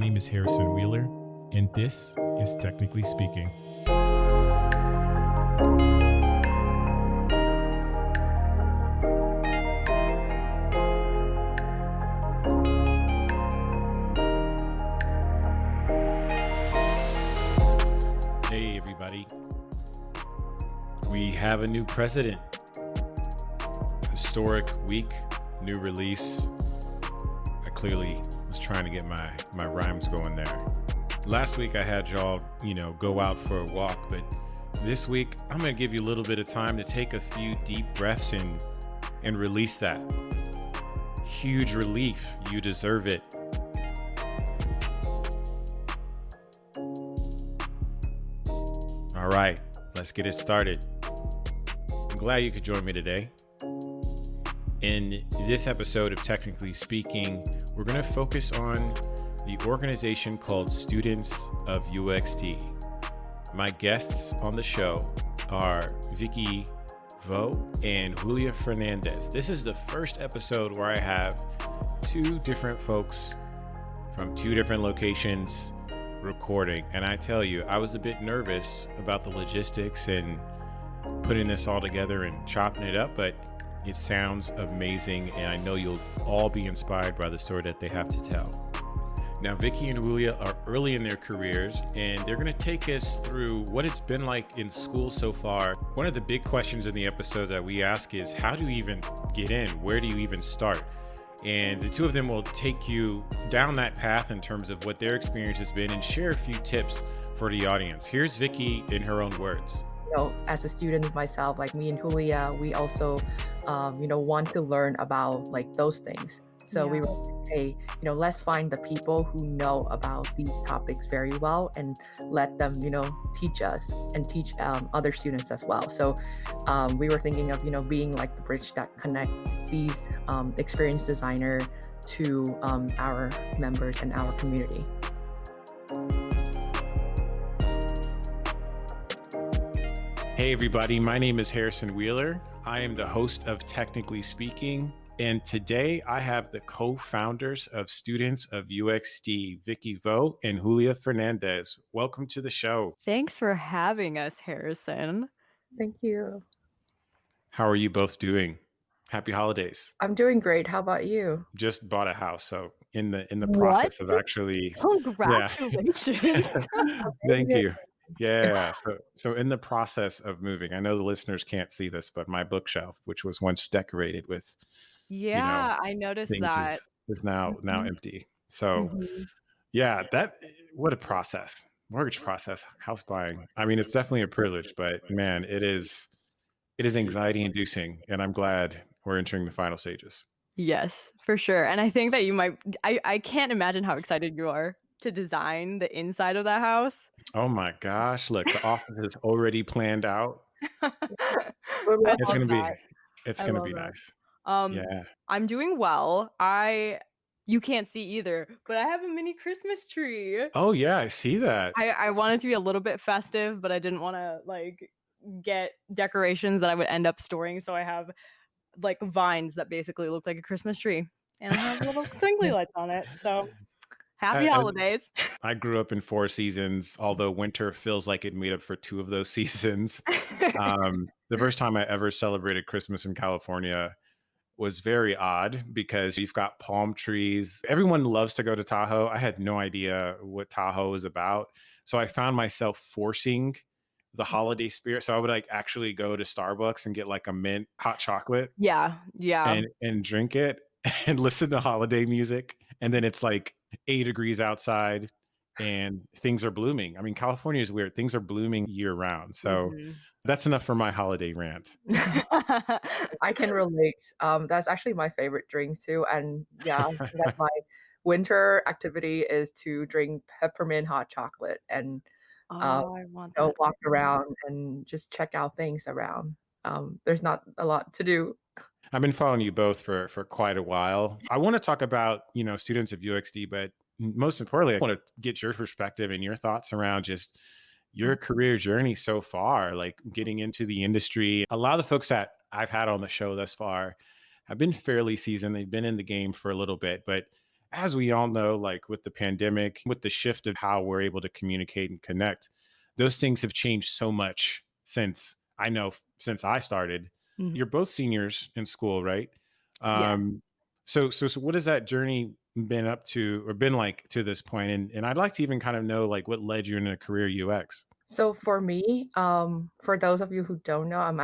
name is Harrison Wheeler, and this is Technically Speaking. Hey, everybody. We have a new president. Historic week, new release. I clearly was trying to get my rhymes going there. Last week I had y'all, go out for a walk, but this week I'm going to give you a little bit of time to take a few deep breaths and release that. Huge relief. You deserve it. All right, let's get it started. I'm glad you could join me today. In this episode of Technically Speaking, we're going to focus on the organization called Students of UXD. My guests on the show are Vicky Vo and Julia Fernandez. This is the first episode where I have two different folks from two different locations recording. And I tell you, I was a bit nervous about the logistics and putting this all together and chopping it up, but it sounds amazing, and I know you'll all be inspired by the story that they have to tell. Now, Vicky and Julia are early in their careers, and they're going to take us through what it's been like in school so far. One of the big questions in the episode that we ask is, how do you even get in? Where do you even start? And the two of them will take you down that path in terms of what their experience has been and share a few tips for the audience. Here's Vicky in her own words. As a student myself, like me and Julia, we also, want to learn about like those things. So we were hey, let's find the people who know about these topics very well and let them, teach us and teach other students as well. So we were thinking of, being like the bridge that connect these experienced designer to our members and our community. Hey everybody, my name is Harrison Wheeler. I am the host of Technically Speaking, and today I have the co-founders of Students of UXD, Vicky Vo and Julia Fernandez. Welcome to the show. Thanks for having us, Harrison. Thank you. How are you both doing? Happy holidays. I'm doing great. How about you? Just bought a house, so in the process of actually Congratulations. Yeah. Thank you. Yeah. So in the process of moving, I know the listeners can't see this, but my bookshelf, which was once decorated with, I noticed things, that. is now empty. So what a process. Mortgage process, house buying. I mean, it's definitely a privilege, but man, it is anxiety inducing, and I'm glad we're entering the final stages. Yes, for sure. And I think that you might, I can't imagine how excited you are to design the inside of that house. Oh my gosh. Look, the office is already planned out. It's going to be that. nice. Yeah. I'm doing well. You can't see either, but I have a mini Christmas tree. Oh yeah, I see that. I wanted to be a little bit festive, but I didn't want to get decorations that I would end up storing. So I have vines that basically look like a Christmas tree, and I have little twinkly lights on it. So happy holidays. I grew up in 4 seasons, although winter feels like it made up for 2 of those seasons. The first time I ever celebrated Christmas in California was very odd because you've got palm trees. Everyone loves to go to Tahoe. I had no idea what Tahoe is about. So I found myself forcing the holiday spirit. So I would actually go to Starbucks and get a mint hot chocolate. Yeah. And drink it and listen to holiday music. And then it's 8 degrees outside and things are blooming. I mean, California is weird. Things are blooming year round. So that's enough for my holiday rant. I can relate. That's actually my favorite drink too. And that's my winter activity is to drink peppermint hot chocolate and I want that. walk around and just check out things around. There's not a lot to do. I've been following you both for quite a while. I want to talk about, Students of UXD, but most importantly, I want to get your perspective and your thoughts around just your career journey so far, getting into the industry. A lot of the folks that I've had on the show thus far have been fairly seasoned. They've been in the game for a little bit, but as we all know, like with the pandemic, with the shift of how we're able to communicate and connect, those things have changed so much since since I started. Mhm. You're both seniors in school, right? Yeah. Um, so what has that journey been up to or been like to this point? And I'd like to even kind of know like what led you into career UX. So for me, for those of you who don't know, I'm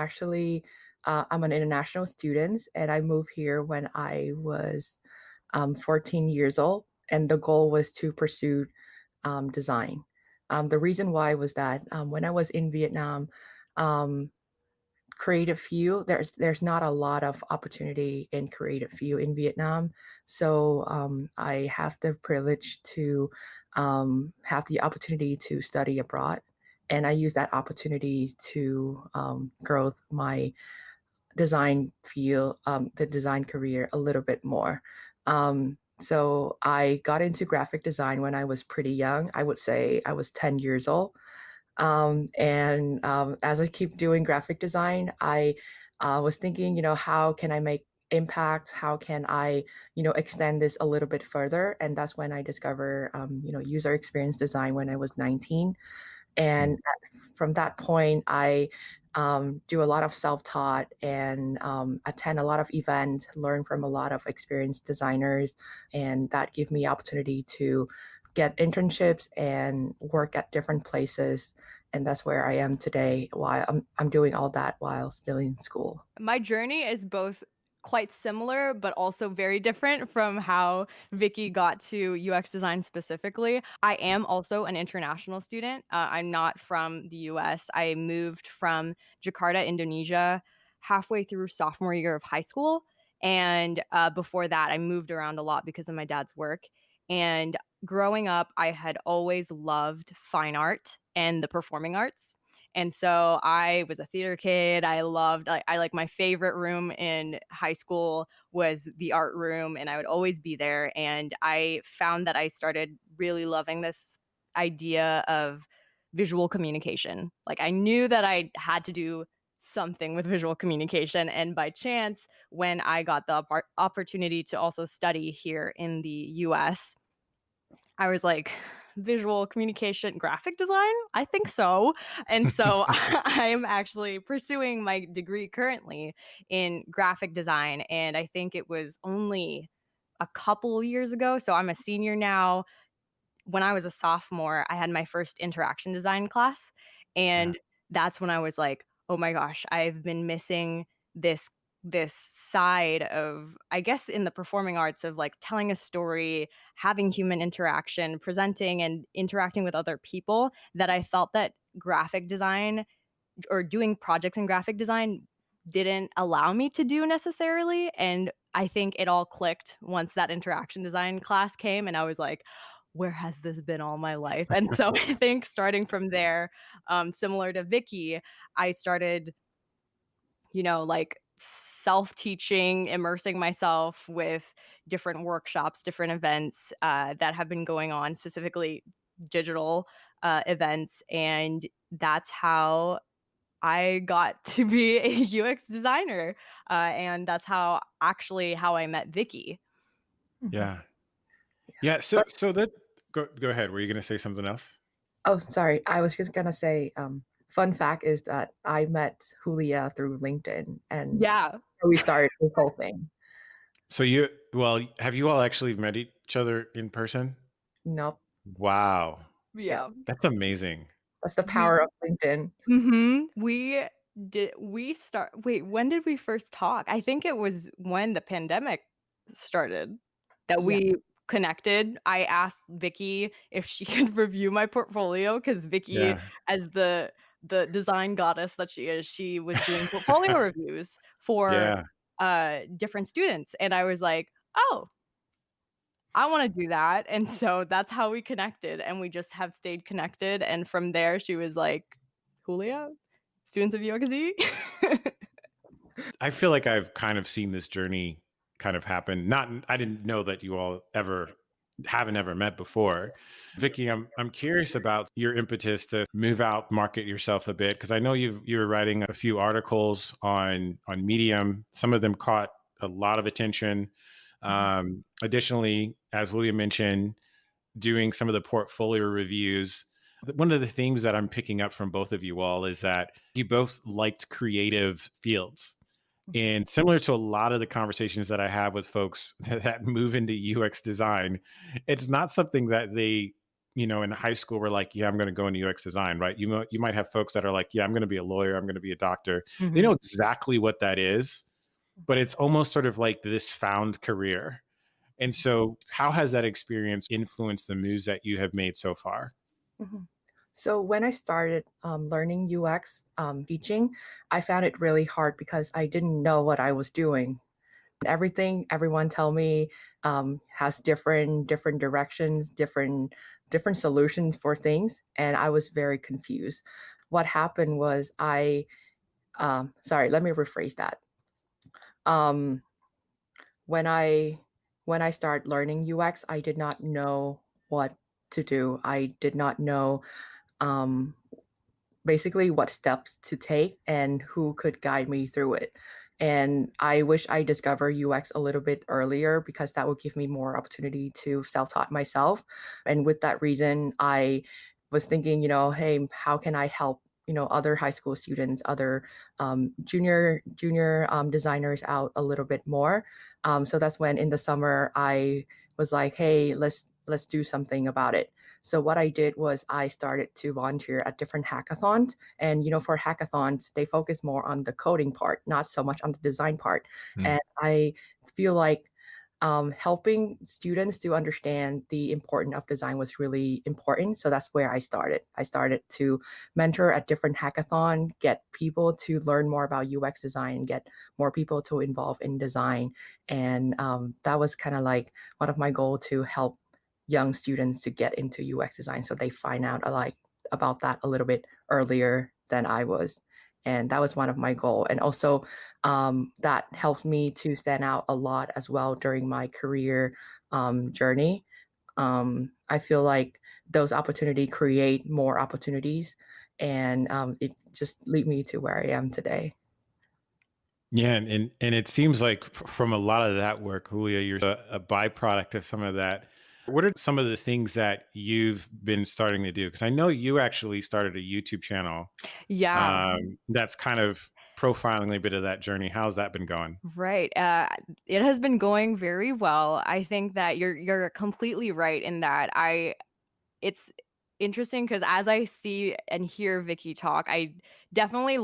an international student, and I moved here when I was 14 years old, and the goal was to pursue design. The reason why was that when I was in Vietnam, um, creative field, there's not a lot of opportunity in creative field in Vietnam. So I have the privilege to have the opportunity to study abroad, and I use that opportunity to grow my design field, the design career a little bit more. So I got into graphic design when I was pretty young. I would say I was 10 years old. As I keep doing graphic design, I was thinking, how can I make impact? How can I, extend this a little bit further? And that's when I discover, user experience design when I was 19. And from that point, I do a lot of self-taught and attend a lot of events, learn from a lot of experienced designers, and that gave me opportunity to get internships and work at different places. And that's where I am today. While I'm doing all that while still in school. My journey is both quite similar, but also very different from how Vicky got to UX design specifically. I am also an international student. I'm not from the US. I moved from Jakarta, Indonesia, halfway through sophomore year of high school. And before that, I moved around a lot because of my dad's work. And growing up, I had always loved fine art and the performing arts. And so I was a theater kid. I like my favorite room in high school was the art room, and I would always be there. And I found that I started really loving this idea of visual communication. Like I knew that I had to do something with visual communication. And by chance, when I got the opportunity to also study here in the US, I was like, visual communication, graphic design? I think so. And so I'm actually pursuing my degree currently in graphic design. And I think it was only a couple years ago. So I'm a senior now. When I was a sophomore, I had my first interaction design class. Yeah. And that's when I was like, oh my gosh, I've been missing this this side of, I guess, in the performing arts of like telling a story, having human interaction, presenting and interacting with other people, that I felt that graphic design or doing projects in graphic design didn't allow me to do necessarily. And I think it all clicked once that interaction design class came, and I was like, where has this been all my life? And so I think starting from there, similar to Vicky, I started, like self-teaching, immersing myself with different workshops, different events that have been going on, specifically digital events. And that's how I got to be a UX designer, and that's how I met Vicky. Mhm. Yeah. Yeah. So But so that go ahead. Were you gonna say something else? oh, sorry, I was just gonna say, fun fact is that I met Julia through LinkedIn, and Yeah, we started this whole thing. Have you all actually met each other in person? Nope. Wow. Yeah, yeah. That's amazing. that's the We power of LinkedIn. we start wait, when did we first talk? I think it was when the pandemic started that Yeah, we connected. I asked Vicky if she could review my portfolio because Vicky, Yeah. as the design goddess that she is, she was doing portfolio reviews for Yeah. different students. And I was like, "Oh, I wanna do that." And so that's how we connected, and we just have stayed connected, and from there, she was like, "Julia, students of UXD?" I feel like I've kind of seen this journey kind of happen. Not I didn't know that you all haven't ever met before. Vicky, I'm curious about your impetus to move out, market yourself a bit because I know you're writing a few articles on Medium. Some of them caught a lot of attention. mhm, Additionally, as William mentioned, doing some of the portfolio reviews. One of the themes that I'm picking up from both of you all is that you both liked creative fields. And similar to a lot of the conversations that I have with folks that move into UX design, it's not something that they, in high school were like, yeah, I'm going to go into UX design, right? You might have folks that are like, yeah, I'm going to be a lawyer, I'm going to be a doctor. They know Mhm. exactly what that is, but it's almost sort of like this found career. And so, how has that experience influenced the moves that you have made so far? Mhm. So when I started learning UX teaching, I found it really hard because I didn't know what I was doing. Everything everyone tell me has different directions, different solutions for things, and I was very confused. What happened was sorry, let me rephrase that. Um, when I when I started learning UX, I did not know what to do. I did not know um, basically what steps to take and who could guide me through it. And I wish I discovered UX a little bit earlier because that would give me more opportunity to self-taught myself. And with that reason, I was thinking, hey, how can I help, other high school students, other junior designers out a little bit more. So that's when in the summer I was like, hey, let's do something about it. So what I did was I started to volunteer at different hackathons. And for hackathons, they focus more on the coding part, not so much on the design part. Mm. And I feel like helping students to understand the importance of design was really important. So that's where I started. I started to mentor at different hackathon, get people to learn more about UX design, get more people to involve in design. And that was kind of like one of my goals to help young students to get into UX design so they find out about that a little bit earlier than I was. And that was one of my goal. And also that helped me to stand out a lot as well during my career journey. I feel like those opportunities create more opportunities, and it just lead me to where I am today. Yeah, and it seems like from a lot of that work, Julia, you're a byproduct of some of that. What are some of the things that you've been starting to do? Because I know you actually started a YouTube channel Yeah, that's kind of profiling a bit of that journey. How's that been going? right. It has been going very well. I think that you're completely right in that it's interesting because as I see and hear Vicky talk, I definitely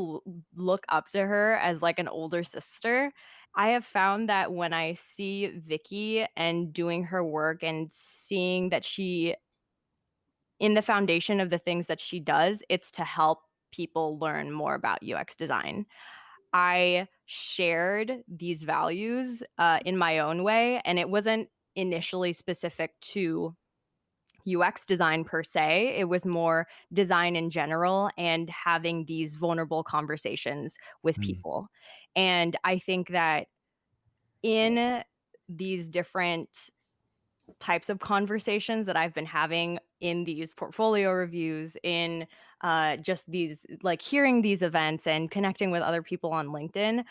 look up to her as like an older sister. I have found that when I see Vicky and doing her work and seeing that she in the foundation of the things that she does, it's to help people learn more about UX design. I shared these values in my own way, and it wasn't initially specific to UX design per se. It was more design in general and having these vulnerable conversations with Mm. people. And I think that in these different types of conversations that I've been having in these portfolio reviews, in just these like hearing these events and connecting with other people on LinkedIn,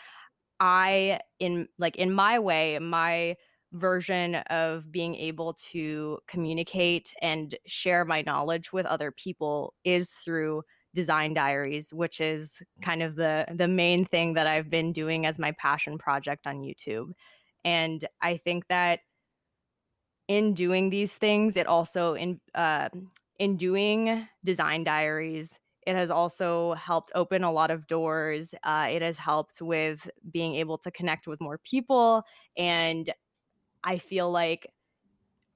in my way, my version of being able to communicate and share my knowledge with other people is through design diaries, which is kind of the main thing that I've been doing as my passion project on YouTube. And I think that in doing these things, it also in doing design diaries, it has also helped open a lot of doors. It has helped with being able to connect with more people, and I feel like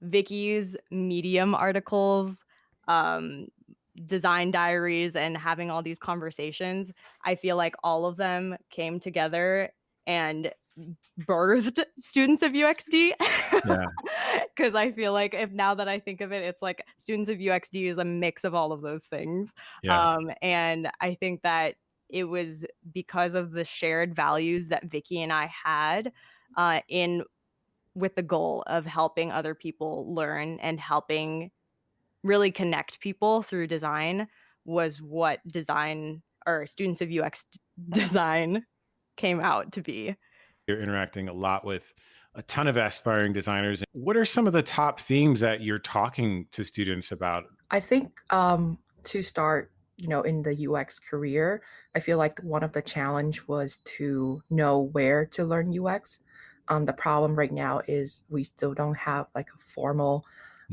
Vicky's Medium articles, um, design diaries, and having all these conversations, I feel like all of them came together and birthed students of UXD. Yeah, Because I feel like if now that I think of it, it's like students of UXD is a mix of all of those things. yeah. And I think that it was because of the shared values that Vicky and I had in with the goal of helping other people learn and helping really connect people through design was what design or students of UX design came out to be. You're interacting a lot with a ton of aspiring designers. What are some of the top themes that you're talking to students about? I think to start, in the UX career, I feel like one of the challenge was to know where to learn UX. The problem right now is we still don't have like a formal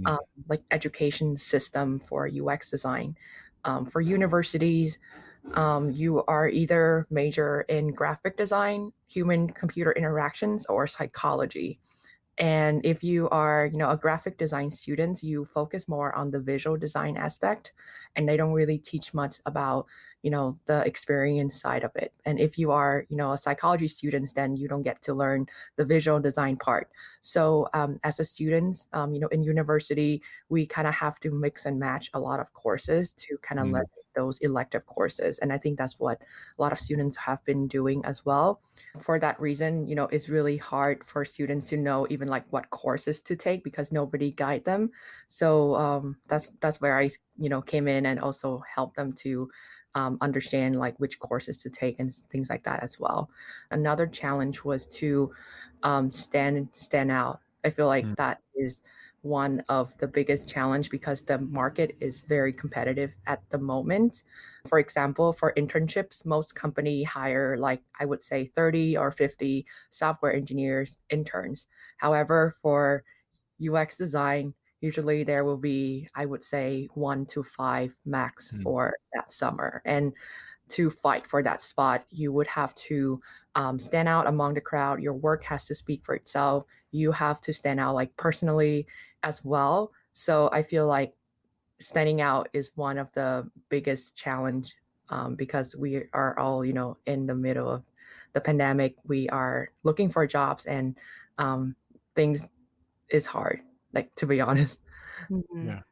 um, Mm, like education system for UX design. For universities, you are either major in graphic design, human computer interactions, or psychology. And if you are, a graphic design student, you focus more on the visual design aspect, and they don't really teach much about, the experience side of it. And if you are, a psychology student, then you don't get to learn the visual design part. So as a student, in university, we kind of have to mix and match a lot of courses to kind of learn mm, those elective courses. And I think that's what a lot of students have been doing as well. For that reason, it's really hard for students to know even like what courses to take because nobody guide them. So that's where I came in and also helped them to understand like which courses to take and things like that as well. Another challenge was to stand out. I feel like mm. that is one of the biggest challenge because the market is very competitive at the moment. For example, for internships, most company hire like I would say 30 or 50 software engineers interns. However, for UX design, usually there will be, I would say, 1 to 5 max Mm. for that summer. And to fight for that spot, you would have to stand out among the crowd. Your work has to speak for itself. You have to stand out like personally as well. So I feel like standing out is one of the biggest challenge because we are all, in the middle of the pandemic. We are looking for jobs and things is hard, like to be honest. Mhm. Yeah.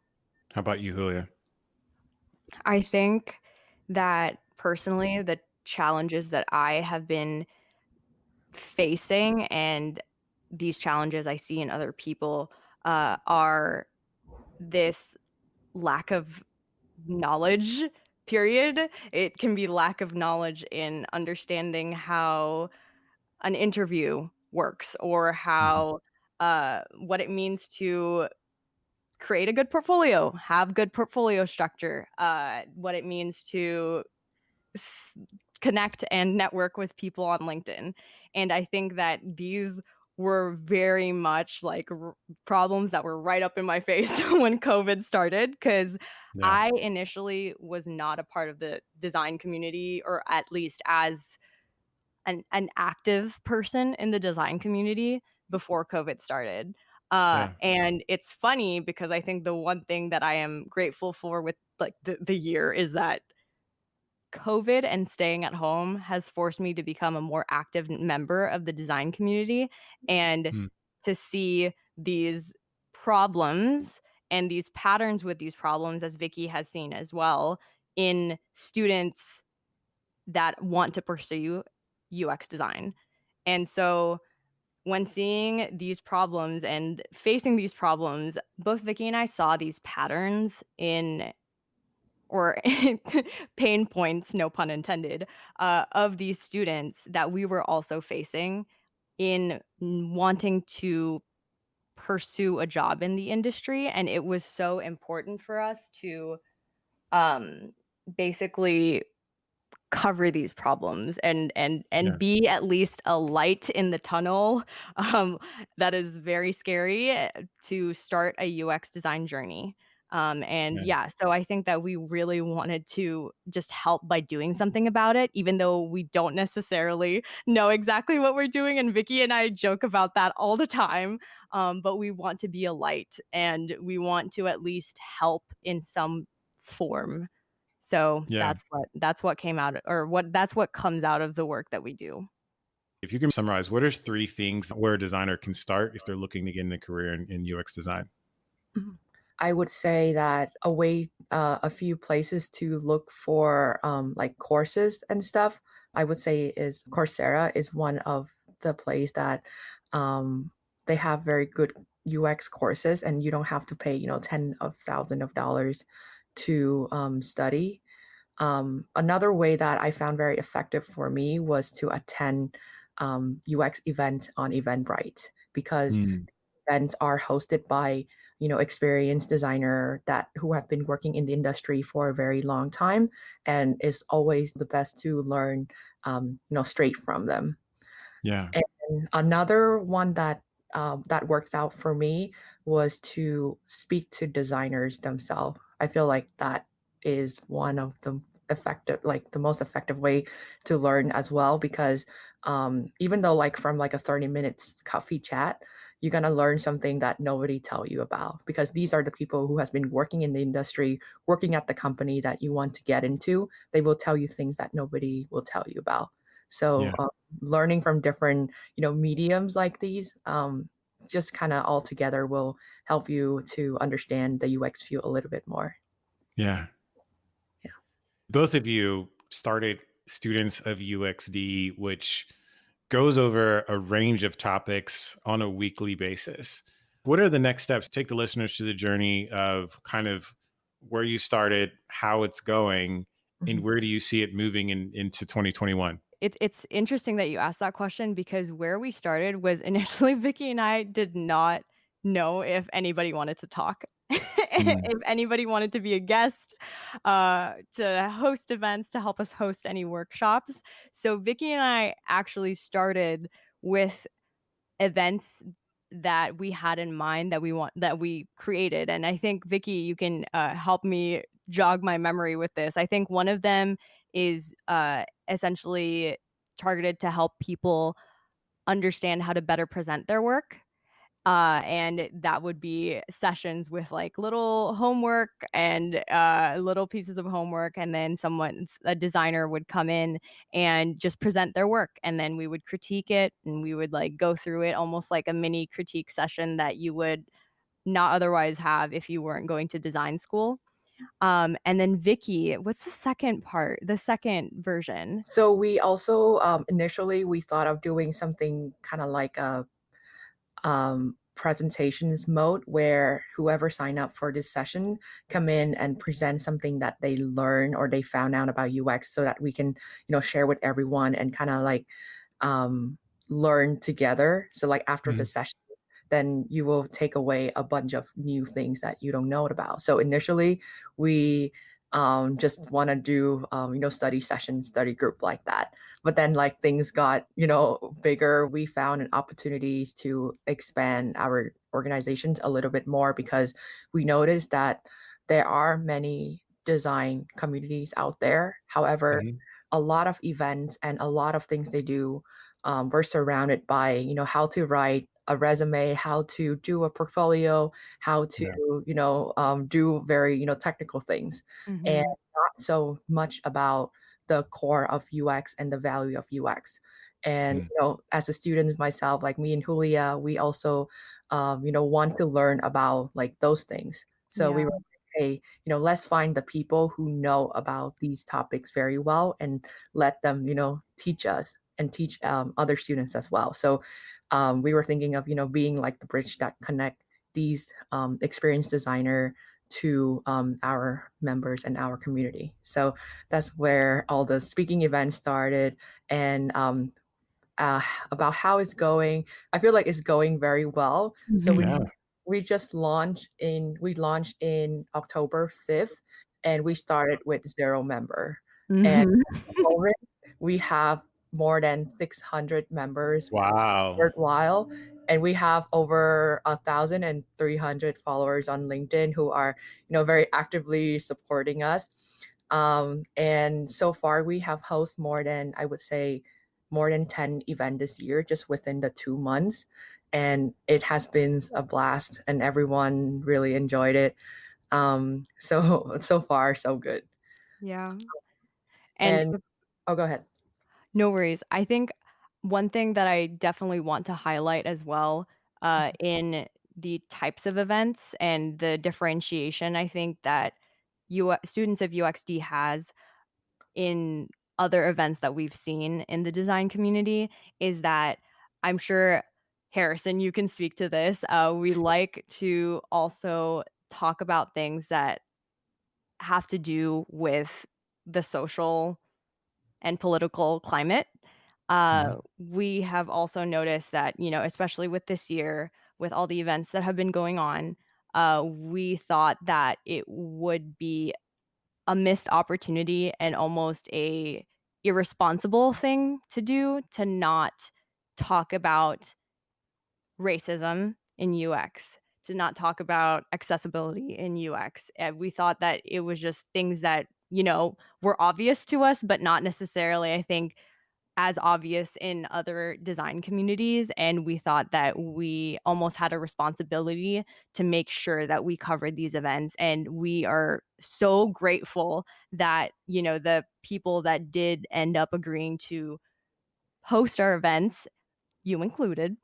How about you, Julia? I think that personally, the challenges that I have been facing and these challenges I see in other people are this lack of knowledge, period. It can be lack of knowledge in understanding how an interview works or Mhm. how what it means to create a good portfolio, have good portfolio structure, what it means to s- connect and network with people on LinkedIn. And I think that these were very much like problems that were right up in my face when COVID started because Yeah. I initially was not a part of the design community, or at least as an active person in the design community before COVID started. Yeah. And it's funny because I think the one thing that I am grateful for with like the year is that COVID and staying at home has forced me to become a more active member of the design community and Mm. to see these problems and these patterns with these problems, as Vicky has seen as well, in students that want to pursue UX design. And so when seeing these problems and facing these problems, both Vicky and I saw these patterns in or pain points, no pun intended, of these students that we were also facing in wanting to pursue a job in the industry. And it was so important for us to um, basically cover these problems and Yeah. be at least a light in the tunnel. um, that is very scary to start a UX design journey. And Yeah. yeah, so I think that we really wanted to just help by doing something about it, even though we don't necessarily know exactly what we're doing. And Vicky and I joke about that all the time. But we want to be a light and we want to at least help in some form. So Yeah. that's what came out or what that's what comes out of the work that we do. If you can summarize, what are three things where a designer can start if they're looking to get in a career in UX design? Mhm. I would say that a few places to look for like courses and stuff. I would say is Coursera is one of the place that um, they have very good UX courses, and you don't have to pay ten of thousand of dollars to study. Another way that I found very effective for me was to attend UX event on Eventbrite. because Mm. events are hosted by experienced designer that who have been working in the industry for a very long time, and is always the best to learn straight from them. Yeah. And another one that worked out for me was to speak to designers themselves. I feel like that is one of the effective, like the most effective way to learn as well, because even though like from like a 30 minutes coffee chat, you're gonna learn something that nobody tell you about, because these are the people who has been working in the industry, working at the company that you want to get into. They will tell you things that nobody will tell you about. So Yeah. learning from different mediums like these, just kind of all together will help you to understand the UX field a little bit more. Yeah. Yeah. Both of you started Students of UXD, which goes over a range of topics on a weekly basis. What are the next steps? Take the listeners to the journey of kind of where you started, how it's going, and Mhm. where do you see it moving into 2021? It's interesting that you asked that question because where we started was initially Vicky and I did not know if anybody wanted to talk, Mm. if anybody wanted to be a guest, to host events, to help us host any workshops. So Vicky and I actually started with events that we had in mind that we created, and I think Vicky, you can help me jog my memory with this. I think one of them is essentially targeted to help people understand how to better present their work. And that would be sessions with like little homework and little pieces of homework. And then a designer would come in and just present their work. And then we would critique it and we would like go through it almost like a mini critique session that you would not otherwise have if you weren't going to design school. And then Vicky, what's the second part, the second version? So we also initially we thought of doing something kind of like a presentations mode, where whoever sign up for this session come in and present something that they learn or they found out about UX, so that we can share with everyone and kind of like um, learn together. So like after the Mhm. session, then you will take away a bunch of new things that you don't know about. So initially, we just want to do study session, study group like that. But then like things got bigger. We found an opportunities to expand our organizations a little bit more, because we noticed that there are many design communities out there. However, Mhm. a lot of events and a lot of things they do, we're surrounded by how to write a resume, how to do a portfolio, how to Yeah. do very technical things, and Mhm. not so much about the core of UX and the value of UX. And Mm. as a student myself, like me and Julia, we also want to learn about like those things. So we Yeah. were like, hey, let's find the people who know about these topics very well, and let them teach us and teach other students as well. So we were thinking of being like the bridge that connect these experienced designer to our members and our community. So that's where all the speaking events started. And uh, about how it's going, I feel like it's going very well. So we Yeah. Mhm. we launched in October 5th, and we started with 0 member. And Mhm. at the moment, we have more than 600 members Wow. worthwhile, and we have over 1,300 followers on LinkedIn who are very actively supporting us. And so far we have hosted more than, I would say, more than 10 events this year, just within the 2 months, and it has been a blast and everyone really enjoyed it. So far so good. Yeah. And And oh, go ahead. no worries. I think one thing that I definitely want to highlight as well, in the types of events and the differentiation, I think that students of UXD has in other events that we've seen in the design community is that I'm sure, Harrison, you can speak to this. We like to also talk about things that have to do with the social and political climate. Mhm. We have also noticed that, especially with this year, with all the events that have been going on, we thought that it would be a missed opportunity and almost a irresponsible thing to do to not talk about racism in UX, to not talk about accessibility in UX. And we thought that it was just things that, were obvious to us, but not necessarily, I think, as obvious in other design communities. And we thought that we almost had a responsibility to make sure that we covered these events. And we are so grateful that, the people that did end up agreeing to host our events, you included,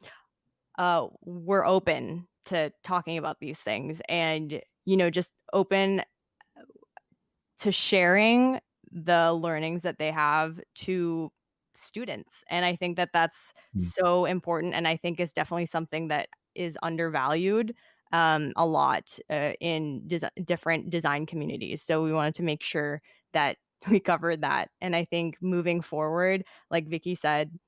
we're open to talking about these things and, just open to sharing the learnings that they have to students. And I think that that's Mm. so important. And I think is definitely something that is undervalued a lot in different design communities. So we wanted to make sure that we covered that. And I think moving forward, like Vicky said,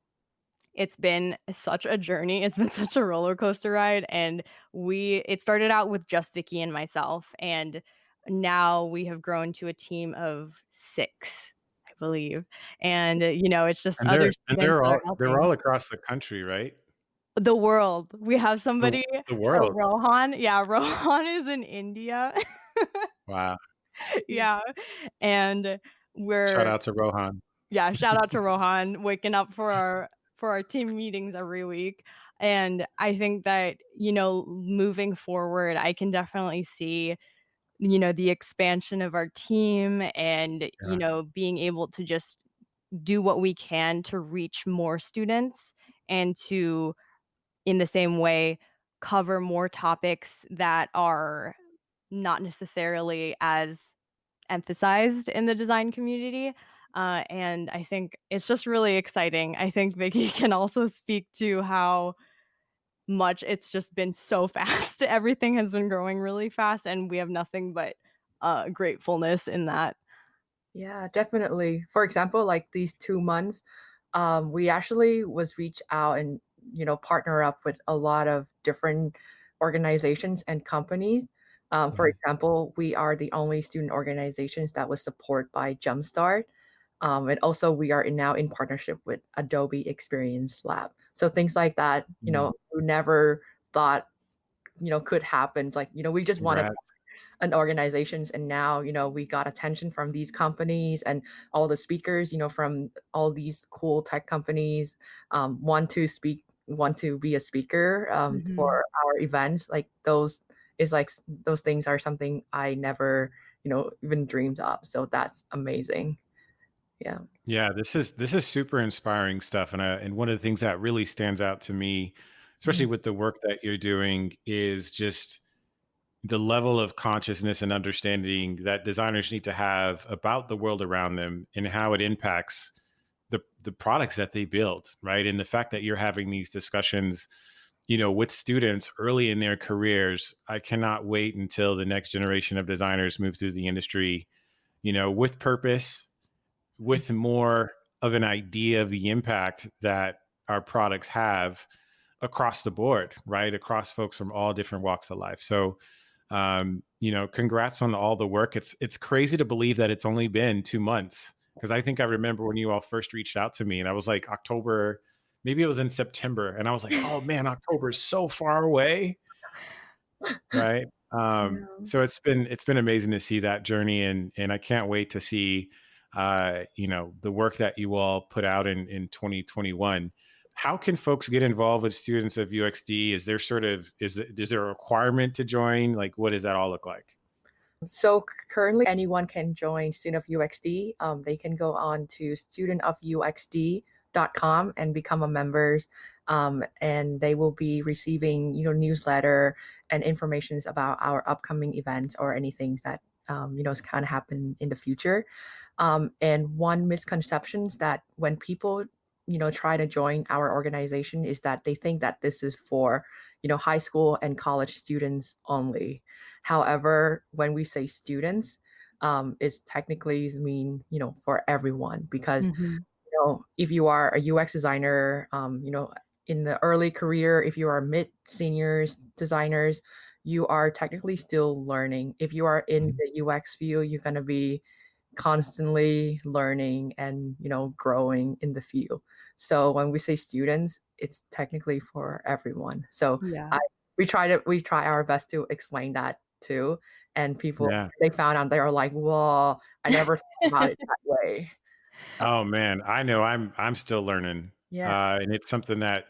it's been such a journey. It's been such a roller coaster ride, and it started out with just Vicky and myself, and now we have grown to a team of 6, I believe, and, it's just And other and students that are they're helping. all across the country, right? The world. We have The somebody. the So world. Rohan, yeah, Rohan is in India. Wow. Yeah, and Shout we're out to Rohan. yeah, shout out to Rohan waking up for our team meetings every week. And I think that, moving forward, I can definitely see, the expansion of our team and, Yeah. being able to just do what we can to reach more students and to, in the same way, cover more topics that are not necessarily as emphasized in the design community. And I think it's just really exciting. I think Vicky can also speak to how much it's just been so fast. Everything has been growing really fast, and we have nothing but gratefulness in that. Yeah, definitely. For example, like these 2 months, we actually was reach out and, partner up with a lot of different organizations and companies. For Mhm. example, we are the only student organizations that was supported by Jumpstart. And also we are now in partnership with Adobe Experience Lab. So things like that, Mm. we never thought, could happen. It's like, we just wanted Congrats. and organizations, and now we got attention from these companies, and all the speakers from all these cool tech companies want to be a speaker for Mhm. our events. Like those is like those things are something I never even dreamed of, so that's amazing. Yeah. Yeah, this is super inspiring stuff, and one of the things that really stands out to me, especially Mhm. with the work that you're doing, is just the level of consciousness and understanding that designers need to have about the world around them and how it impacts the products that they build, right? And the fact that you're having these discussions, with students early in their careers. I cannot wait until the next generation of designers move through the industry, with purpose, with more of an idea of the impact that our products have across the board, right? Across folks from all different walks of life. So, congrats on all the work. It's crazy to believe that it's only been 2 months, because I think I remember when you all first reached out to me, and I was like October, maybe it was in September, and I was like, oh man, October is so far away, right? Yeah. So it's been amazing to see that journey, and I can't wait to see the work that you all put out in 2021. How can folks get involved with students of UXD? Is there is there a requirement to join? Like, what does that all look like? So currently, anyone can join Student of UXD. They can go on to studentofUXD.com and become a members, and they will be receiving newsletter and informations about our upcoming events or anything that is kind of happen in the future. And one misconception is that when people try to join our organization is that they think that this is for high school and college students only. However, when we say students, it's technically mean for everyone, because Mhm. if you are a UX designer, in the early career, if you are mid seniors designers, you are technically still learning. If you are in Mhm. the UX field, you're going to be constantly learning and growing in the field. So when we say students, it's technically for everyone. So Yeah. I we try our best to explain that too, and people, Yeah. they found out, they are like, whoa, I never thought about it that way. Oh man, I know I'm still learning. Yeah. And it's something that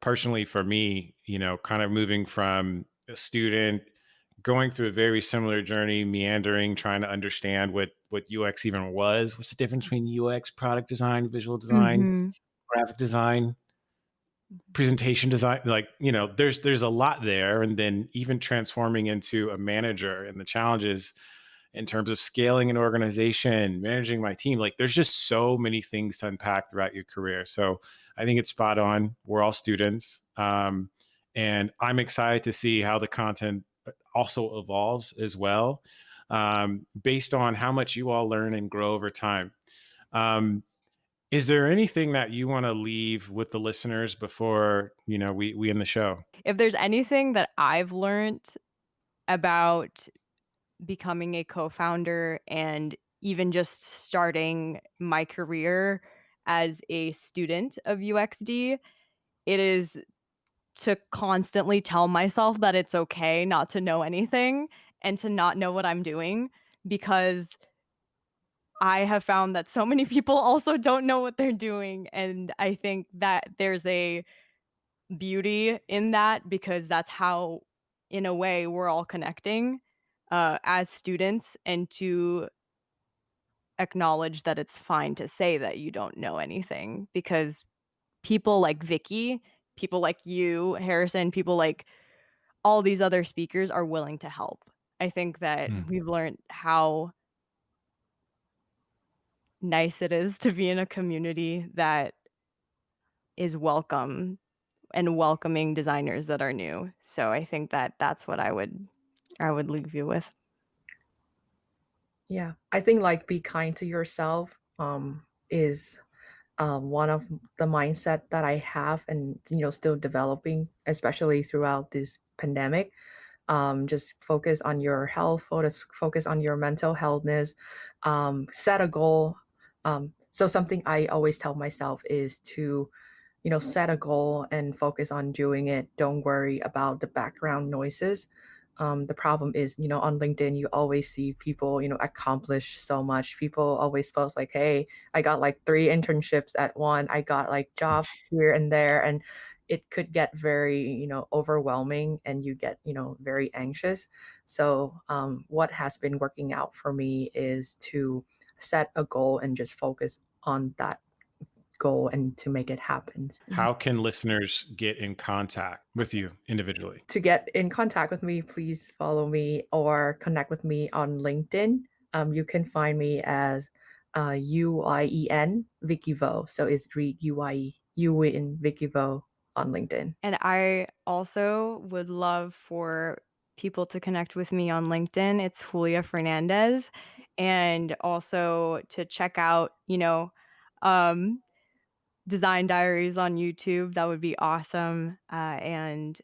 personally for me, kind of moving from a student, going through a very similar journey, meandering, trying to understand what UX even was. What's the difference between UX, product design, visual design, Mhm. graphic design, presentation design? Like, there's a lot there. And then even transforming into a manager and the challenges in terms of scaling an organization, managing my team. Like there's just so many things to unpack throughout your career. So I think it's spot on. We're all students. And I'm excited to see how the content also evolves as well, based on how much you all learn and grow over time. Um, is there anything that you want to leave with the listeners before, we end the show? If there's anything that I've learned about becoming a co-founder and even just starting my career as a student of UXD, it is to constantly tell myself that it's okay not to know anything and to not know what I'm doing, because I have found that so many people also don't know what they're doing, and I think that there's a beauty in that, because that's how, in a way, we're all connecting, as students, and to acknowledge that it's fine to say that you don't know anything, because people like Vicky, people like you, Harrison, people like all these other speakers are willing to help. I think that Hmm. we've learned how nice it is to be in a community that is and welcoming designers that are new. So I think that that's what I would leave you with. Yeah, I think like be kind to yourself is one of the mindset that I have, and still developing, especially throughout this pandemic. Just focus on your health, focus on your mental healthness, set a goal. So something I always tell myself is to set a goal and focus on doing it. Don't worry about the background noises. The problem is, on LinkedIn, you always see people, accomplish so much. People always post like, hey, I got like 3 internships at one. I got like jobs here and there. And it could get very, overwhelming, and you get, very anxious. So what has been working out for me is to set a goal and just focus on that goal and to make it happen. How can listeners get in contact with you individually? To get in contact with me, please follow me or connect with me on LinkedIn. You can find me as UIEN Vicky Vo. So it's read UIE, U in Vicky Vo on LinkedIn. And I also would love for people to connect with me on LinkedIn. It's Julia Fernandez. And also to check out, um, Design Diaries on YouTube. That would be awesome. And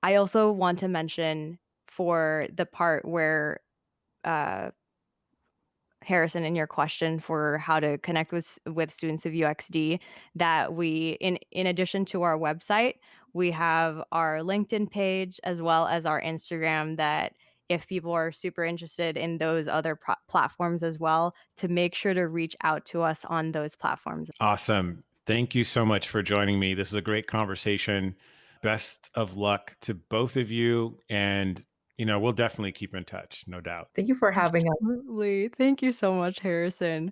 I also want to mention, for the part where uh, Harrison, in your question for how to connect with students of UXD, that we, in addition to our website, we have our LinkedIn page as well as our Instagram, that if people are super interested in those other platforms as well, to make sure to reach out to us on those platforms. Awesome. Thank you so much for joining me. This is a great conversation. Best of luck to both of you. And, we'll definitely keep in touch, no doubt. Thank you for having us. Absolutely. Thank you so much, Harrison.